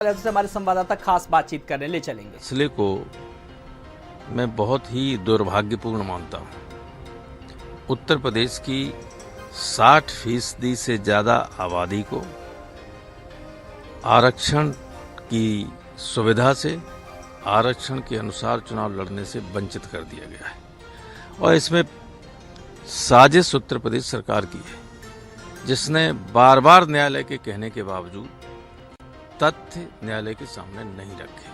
से हमारे संवाददाता खास बातचीत करने ले चलेंगे। फैसले को मैं बहुत ही दुर्भाग्यपूर्ण मानता हूं। उत्तर प्रदेश की 60% से ज्यादा आबादी को आरक्षण की सुविधा से आरक्षण के अनुसार चुनाव लड़ने से वंचित कर दिया गया है और इसमें साजिश उत्तर प्रदेश सरकार की है, जिसने बार बार न्यायालय के कहने के बावजूद तथ्य न्यायालय के सामने नहीं रखे।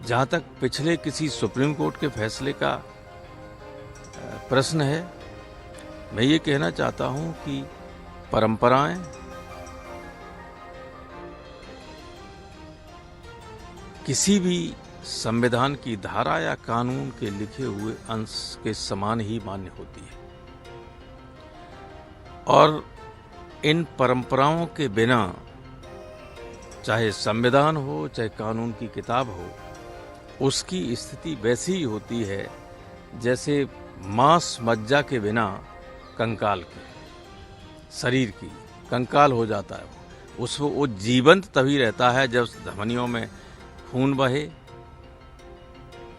जहां तक पिछले किसी सुप्रीम कोर्ट के फैसले का प्रश्न है, मैं ये कहना चाहता हूं कि परंपराएं किसी भी संविधान की धारा या कानून के लिखे हुए अंश के समान ही मान्य होती है और इन परंपराओं के बिना चाहे संविधान हो चाहे कानून की किताब हो, उसकी स्थिति वैसी ही होती है जैसे मांस मज्जा के बिना कंकाल की, शरीर की कंकाल हो जाता है। उसको वो जीवंत तभी रहता है जब धमनियों में खून बहे,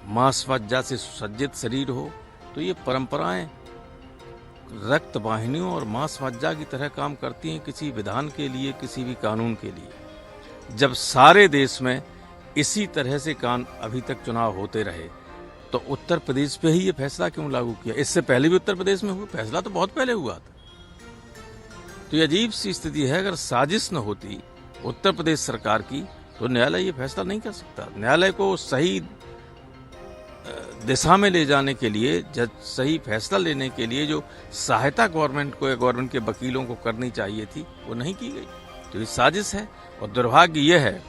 मांस मज्जा से सुसज्जित शरीर हो। तो ये परंपराएं रक्त वाहिनियों और मांस मज्जा की तरह काम करती हैं किसी विधान के लिए, किसी भी कानून के लिए। जब सारे देश में इसी तरह से अभी तक चुनाव होते रहे तो उत्तर प्रदेश पे ही ये फैसला क्यों लागू किया? इससे पहले भी उत्तर प्रदेश में हुआ फैसला तो बहुत पहले हुआ था। तो ये अजीब सी स्थिति है। अगर साजिश न होती उत्तर प्रदेश सरकार की तो न्यायालय ये फैसला नहीं कर सकता। न्यायालय को सही दिशा में ले जाने के लिए, सही फैसला लेने के लिए जो सहायता गवर्नमेंट को या गवर्नमेंट के वकीलों को करनी चाहिए थी, वो नहीं की गई। तो ये साजिश है और दुर्भाग्य यह है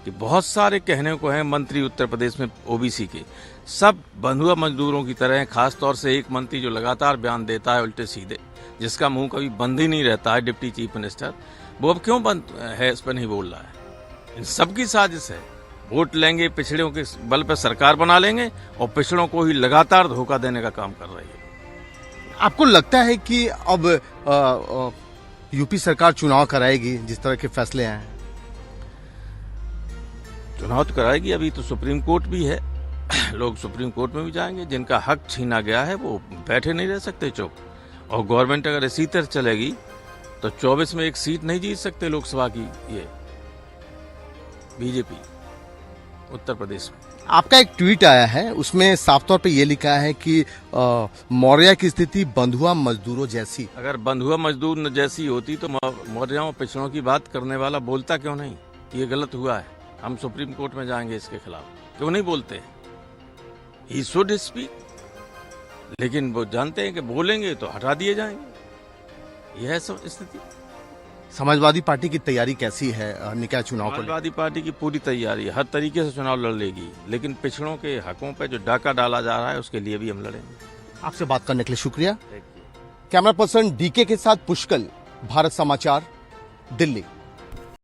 कि बहुत सारे कहने को हैं मंत्री उत्तर प्रदेश में ओबीसी के, सब बंधुआ मजदूरों की तरह हैं। खासतौर से एक मंत्री जो लगातार बयान देता है उल्टे सीधे, जिसका मुंह कभी बंद ही नहीं रहता है, डिप्टी चीफ मिनिस्टर, वो अब क्यों बंद है इस पर नहीं बोल रहा है। इन सबकी साजिश है। वोट लेंगे, पिछड़ों के बल पर सरकार बना लेंगे और पिछड़ों को ही लगातार धोखा देने का काम कर रही है। आपको लगता है कि अब यूपी सरकार चुनाव कराएगी जिस तरह के फैसले आए हैं? चुनाव तो कराएगी। अभी तो सुप्रीम कोर्ट भी है, लोग सुप्रीम कोर्ट में भी जाएंगे। जिनका हक छीना गया है वो बैठे नहीं रह सकते चुप। और गवर्नमेंट अगर इसी तरह चलेगी तो 24 में एक सीट नहीं जीत सकते लोकसभा की ये बीजेपी उत्तर प्रदेश में। आपका एक ट्वीट आया है, उसमें साफ तौर पे ये लिखा है कि मौर्य की स्थिति बंधुआ मजदूरों जैसी। अगर बंधुआ मजदूर जैसी होती तो मौर्यों और पिछड़ों की बात करने वाला बोलता क्यों नहीं? ये गलत हुआ है, हम सुप्रीम कोर्ट में जाएंगे इसके खिलाफ। क्यों नहीं बोलते? He should speak. लेकिन वो जानते हैं कि बोलेंगे तो हटा दिए जाएंगे। यह है स्थिति। समाजवादी पार्टी की तैयारी कैसी है निकाय चुनाव को? समाजवादी पार्टी की पूरी तैयारी है, हर तरीके से चुनाव लड़ लेगी, लेकिन पिछड़ों के हकों पे जो डाका डाला जा रहा है उसके लिए भी हम लड़ेंगे। आपसे बात करने के लिए शुक्रिया। कैमरा पर्सन डीके के साथ पुष्कल, भारत समाचार, दिल्ली।